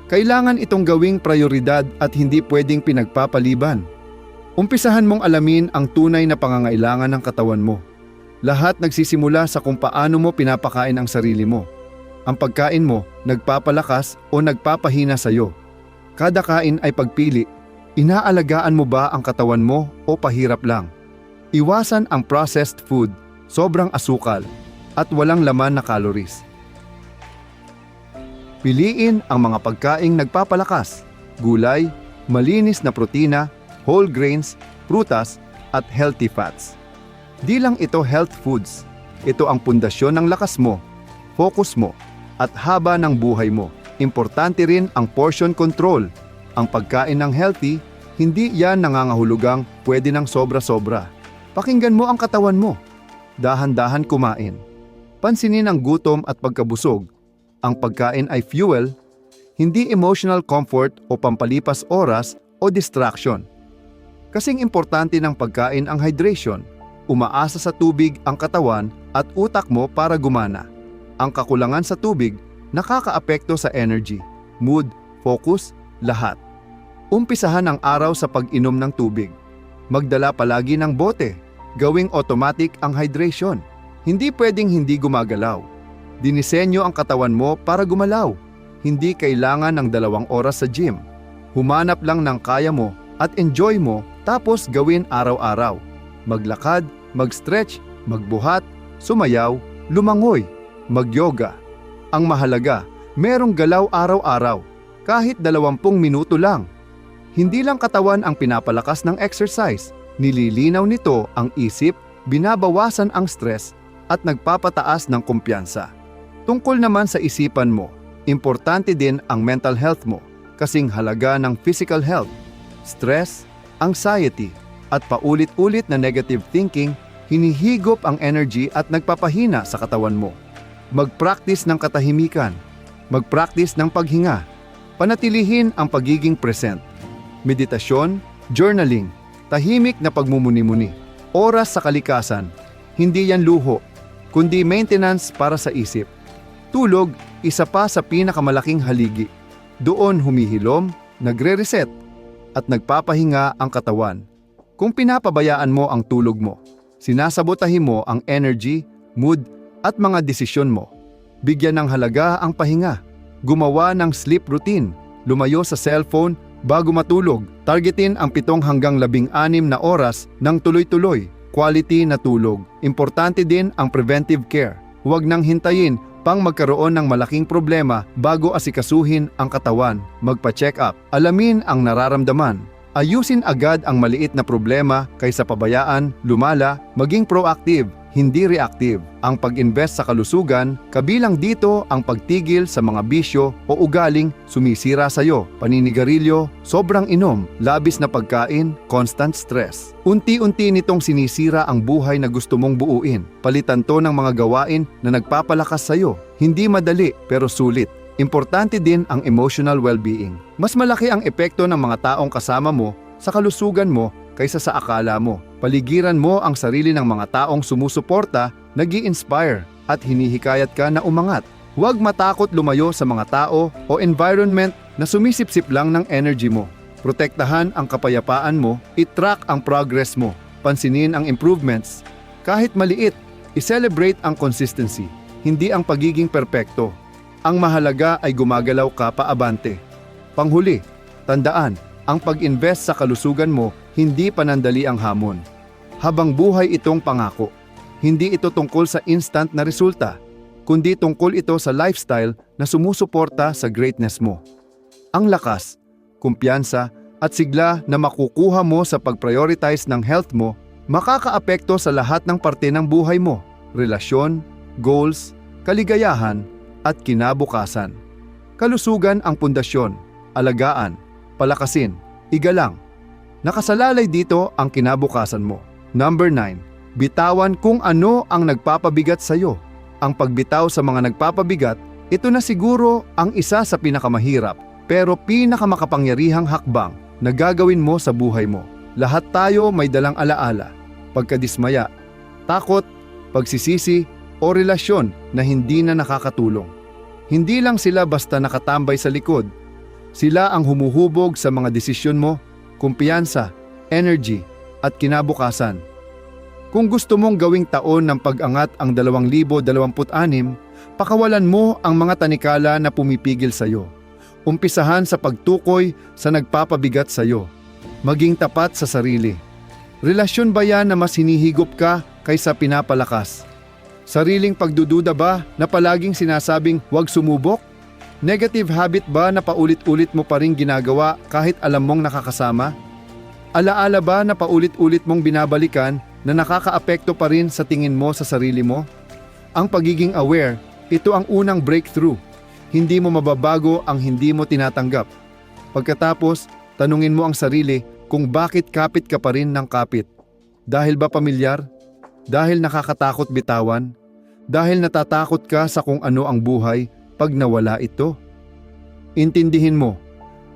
Kailangan itong gawing prioridad at hindi pwedeng pinagpapaliban. Umpisahan mong alamin ang tunay na pangangailangan ng katawan mo. Lahat nagsisimula sa kung paano mo pinapakain ang sarili mo. Ang pagkain mo nagpapalakas o nagpapahina sa iyo. Kada kain ay pagpili. Inaalagaan mo ba ang katawan mo o pahirap lang? Iwasan ang processed food, sobrang asukal, at walang laman na calories. Piliin ang mga pagkaing nagpapalakas, gulay, malinis na protina, whole grains, prutas, at healthy fats. Di lang ito health foods, ito ang pundasyon ng lakas mo, focus mo, at haba ng buhay mo. Importante rin ang portion control. Ang pagkain ng healthy, hindi yan nangangahulugang pwede ng sobra-sobra. Pakinggan mo ang katawan mo. Dahan-dahan kumain. Pansinin ang gutom at pagkabusog. Ang pagkain ay fuel, hindi emotional comfort o pampalipas oras o distraction. Kasing importante ng pagkain ang hydration. Umaasa sa tubig ang katawan at utak mo para gumana. Ang kakulangan sa tubig nakakaapekto sa energy, mood, focus, lahat. Umpisahan ang araw sa pag-inom ng tubig. Magdala palagi ng bote. Gawing automatic ang hydration. Hindi pwedeng hindi gumagalaw. Dinisenyo ang katawan mo para gumalaw. Hindi kailangan ng 2 oras sa gym. Humanap lang ng kaya mo at enjoy mo tapos gawin araw-araw. Maglakad, mag-stretch, magbuhat, sumayaw, lumangoy, mag-yoga. Ang mahalaga, merong galaw araw-araw, kahit 20 minuto lang. Hindi lang katawan ang pinapalakas ng exercise, nililinaw nito ang isip, binabawasan ang stress, at nagpapataas ng kumpiyansa. Tungkol naman sa isipan mo, importante din ang mental health mo, kasing halaga ng physical health. Stress, anxiety, at paulit-ulit na negative thinking, hinihigop ang energy at nagpapahina sa katawan mo. Mag-practice ng katahimikan, mag-practice ng paghinga, panatilihin ang pagiging present. Meditasyon, journaling, tahimik na pagmumuni-muni, oras sa kalikasan, hindi yan luho, kundi maintenance para sa isip. Tulog, isa pa sa pinakamalaking haligi. Doon humihilom, nagre-reset, at nagpapahinga ang katawan. Kung pinapabayaan mo ang tulog mo, sinasabotahin mo ang energy, mood, at mga desisyon mo. Bigyan ng halaga ang pahinga. Gumawa ng sleep routine. Lumayo sa cellphone bago matulog. Targetin ang 7 hanggang 16 na oras ng tuloy-tuloy. Quality na tulog. Importante din ang preventive care. Huwag nang hintayin pang magkaroon ng malaking problema bago asikasuhin ang katawan. Magpa-check up. Alamin ang nararamdaman. Ayusin agad ang maliit na problema kaysa pabayaan, lumala, maging proactive, hindi reactive. Ang pag-invest sa kalusugan, kabilang dito ang pagtigil sa mga bisyo o ugaling sumisira sa iyo, paninigarilyo, sobrang inom, labis na pagkain, constant stress. Unti-unti nitong sinisira ang buhay na gusto mong buuin. Palitan to ng mga gawain na nagpapalakas sa iyo. Hindi madali pero sulit. Importante din ang emotional well-being. Mas malaki ang epekto ng mga taong kasama mo sa kalusugan mo kaysa sa akala mo. Paligiran mo ang sarili ng mga taong sumusuporta, nag-i-inspire at hinihikayat ka na umangat. Huwag matakot lumayo sa mga tao o environment na sumisipsip lang ng energy mo. Protektahan ang kapayapaan mo, i-track ang progress mo, pansinin ang improvements. Kahit maliit, i-celebrate ang consistency, hindi ang pagiging perpekto. Ang mahalaga ay gumagalaw ka paabante. Panghuli, tandaan, ang pag-invest sa kalusugan mo hindi panandali ang hamon. Habang buhay itong pangako. Hindi ito tungkol sa instant na resulta, kundi tungkol ito sa lifestyle na sumusuporta sa greatness mo. Ang lakas, kumpiyansa at sigla na makukuha mo sa pag-prioritize ng health mo makakaapekto sa lahat ng parte ng buhay mo, relasyon, goals, kaligayahan, at kinabukasan. Kalusugan ang pundasyon, alagaan, palakasin, igalang. Nakasalalay dito ang kinabukasan mo. Number 9. Bitawan kung ano ang nagpapabigat sa iyo. Ang pagbitaw sa mga nagpapabigat, ito na siguro ang isa sa pinakamahirap pero pinakamakapangyarihang hakbang na gagawin mo sa buhay mo. Lahat tayo may dalang alaala, pagkadismaya, takot, pagsisisi o relasyon na hindi na nakakatulong. Hindi lang sila basta nakatambay sa likod. Sila ang humuhubog sa mga desisyon mo, kumpiyansa, energy, at kinabukasan. Kung gusto mong gawing taon ng pag-angat ang 2026, pakawalan mo ang mga tanikala na pumipigil sa iyo. Umpisahan sa pagtukoy sa nagpapabigat sa iyo. Maging tapat sa sarili. Relasyon ba yan na mas hinihigop ka kaysa pinapalakas? Sariling pagdududa ba na palaging sinasabing huwag sumubok? Negative habit ba na paulit-ulit mo pa rin ginagawa kahit alam mong nakakasama? Alaala ba na paulit-ulit mong binabalikan na nakakaapekto pa rin sa tingin mo sa sarili mo? Ang pagiging aware, ito ang unang breakthrough. Hindi mo mababago ang hindi mo tinatanggap. Pagkatapos, tanungin mo ang sarili kung bakit kapit ka pa rin ng kapit. Dahil ba pamilyar? Dahil nakakatakot bitawan? Dahil natatakot ka sa kung ano ang buhay pag nawala ito? Intindihin mo,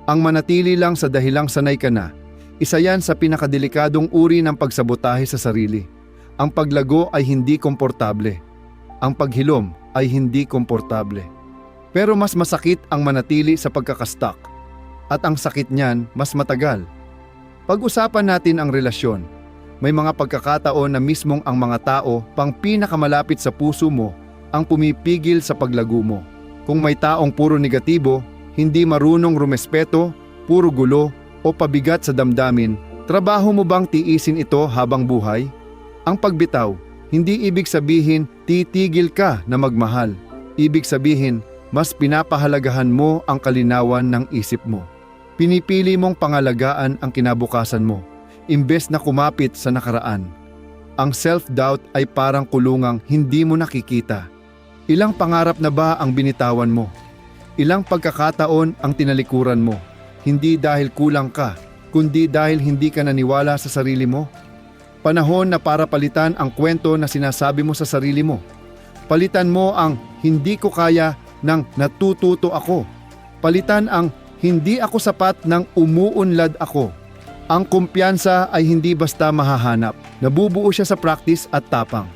ang manatili lang sa dahilang sanay ka na, isa yan sa pinakadelikadong uri ng pagsabotahe sa sarili. Ang paglago ay hindi komportable. Ang paghilom ay hindi komportable. Pero mas masakit ang manatili sa pagkakastak. At ang sakit niyan mas matagal. Pag-usapan natin ang relasyon. May mga pagkakataon na mismong ang mga tao pang pinakamalapit sa puso mo ang pumipigil sa paglago mo. Kung may taong puro negatibo, hindi marunong rumespeto, puro gulo o pabigat sa damdamin, trabaho mo bang tiisin ito habang buhay? Ang pagbitaw, hindi ibig sabihin titigil ka na magmahal. Ibig sabihin, mas pinapahalagahan mo ang kalinawan ng isip mo. Pinipili mong pangalagaan ang kinabukasan mo, imbes na kumapit sa nakaraan. Ang self-doubt ay parang kulungang hindi mo nakikita. Ilang pangarap na ba ang binitawan mo? Ilang pagkakataon ang tinalikuran mo? Hindi dahil kulang ka, kundi dahil hindi ka naniwala sa sarili mo. Panahon na para palitan ang kwento na sinasabi mo sa sarili mo. Palitan mo ang hindi ko kaya ng natututo ako. Palitan ang hindi ako sapat ng umuunlad ako. Ang kumpiyansa ay hindi basta mahahanap. Nabubuo siya sa practice at tapang.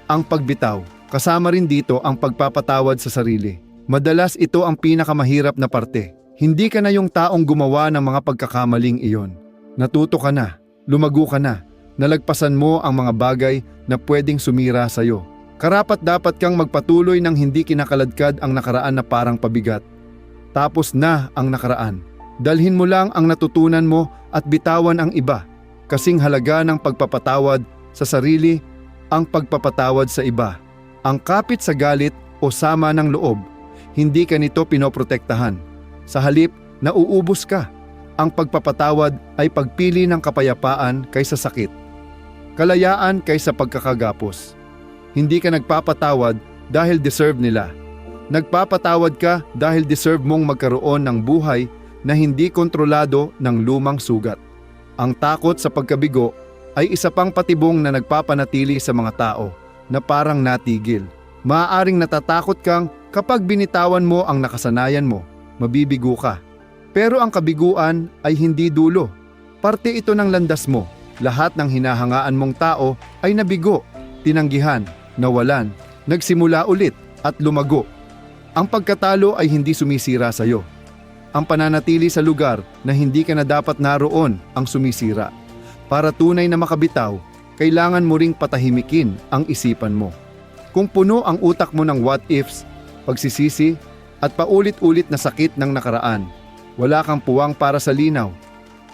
Ang pagbitaw, kasama rin dito ang pagpapatawad sa sarili. Madalas ito ang pinakamahirap na parte. Hindi ka na yung taong gumawa ng mga pagkakamaling iyon. Natuto ka na, lumago ka na, nalagpasan mo ang mga bagay na pwedeng sumira sa'yo. Karapat-dapat kang magpatuloy ng hindi kinakaladkad ang nakaraan na parang pabigat. Tapos na ang nakaraan. Dalhin mo lang ang natutunan mo at bitawan ang iba. Kasing halaga ng pagpapatawad sa sarili ang pagpapatawad sa iba. Ang kapit sa galit o sama ng loob, hindi ka nito pinoprotektahan. Sa halip, nauubos ka. Ang pagpapatawad ay pagpili ng kapayapaan kaysa sakit. Kalayaan kaysa pagkakagapos. Hindi ka nagpapatawad dahil deserve nila. Nagpapatawad ka dahil deserve mong magkaroon ng buhay na hindi kontrolado ng lumang sugat. Ang takot sa pagkabigo ay isa pang patibong na nagpapanatili sa mga tao na parang natigil. Maaaring natatakot kang kapag binitawan mo ang nakasanayan mo, mabibigo ka. Pero ang kabiguan ay hindi dulo. Parte ito ng landas mo. Lahat ng hinahangaan mong tao ay nabigo, tinanggihan, nawalan, nagsimula ulit at lumago. Ang pagkatalo ay hindi sumisira sa iyo. Ang pananatili sa lugar na hindi ka na dapat naroon ang sumisira. Para tunay na makabitaw, kailangan mo ring patahimikin ang isipan mo. Kung puno ang utak mo ng what ifs, pagsisisi, at paulit-ulit na sakit ng nakaraan, wala kang puwang para sa linaw.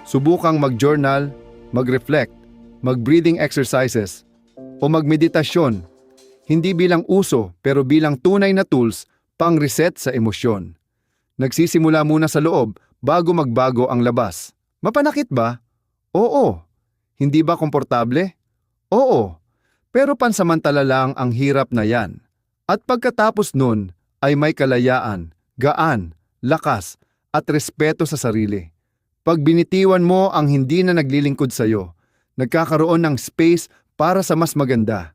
Subukang mag-journal, mag-reflect, mag-breathing exercises, o magmeditasyon, hindi bilang uso pero bilang tunay na tools pang-reset sa emosyon. Nagsisimula muna sa loob bago magbago ang labas. Mapanakit ba? Oo. Hindi ba komportable? Oo. Pero pansamantala lang ang hirap na yan. At pagkatapos nun ay may kalayaan, gaan, lakas, at respeto sa sarili. Pag binitiwan mo ang hindi na naglilingkod sa'yo, nagkakaroon ng space para sa mas maganda.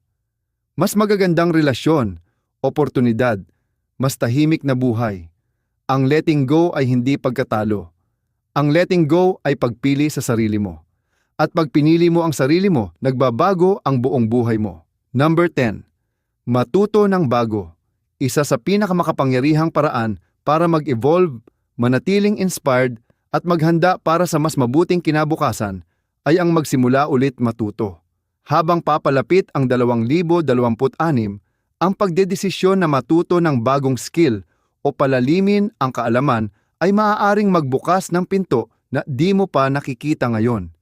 Mas magagandang relasyon, oportunidad, mas tahimik na buhay. Ang letting go ay hindi pagkatalo. Ang letting go ay pagpili sa sarili mo. At pag pinili mo ang sarili mo, nagbabago ang buong buhay mo. Number 10. Matuto ng bago. Isa sa pinakamakapangyarihang paraan para mag-evolve, manatiling inspired, at maghanda para sa mas mabuting kinabukasan ay ang magsimula ulit matuto. Habang papalapit ang 2026, ang pagdedesisyon na matuto ng bagong skill o palalimin ang kaalaman ay maaaring magbukas ng pinto na di mo pa nakikita ngayon.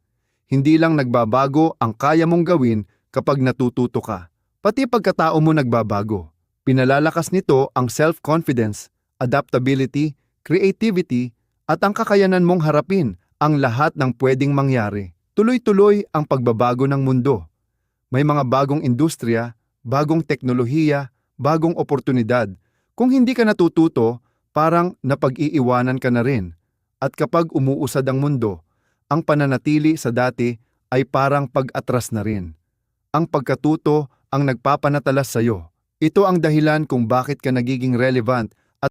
Hindi lang nagbabago ang kaya mong gawin kapag natututo ka, pati pagkatao mo nagbabago. Pinalalakas nito ang self-confidence, adaptability, creativity, at ang kakayanan mong harapin ang lahat ng pwedeng mangyari. Tuloy-tuloy ang pagbabago ng mundo. May mga bagong industriya, bagong teknolohiya, bagong oportunidad. Kung hindi ka natututo, parang napag-iiwanan ka na rin. At kapag umuusad ang mundo, ang pananatili sa dati ay parang pag-atras na rin. Ang pagkatuto ang nagpapanatalas sa iyo. Ito ang dahilan kung bakit ka nagiging relevant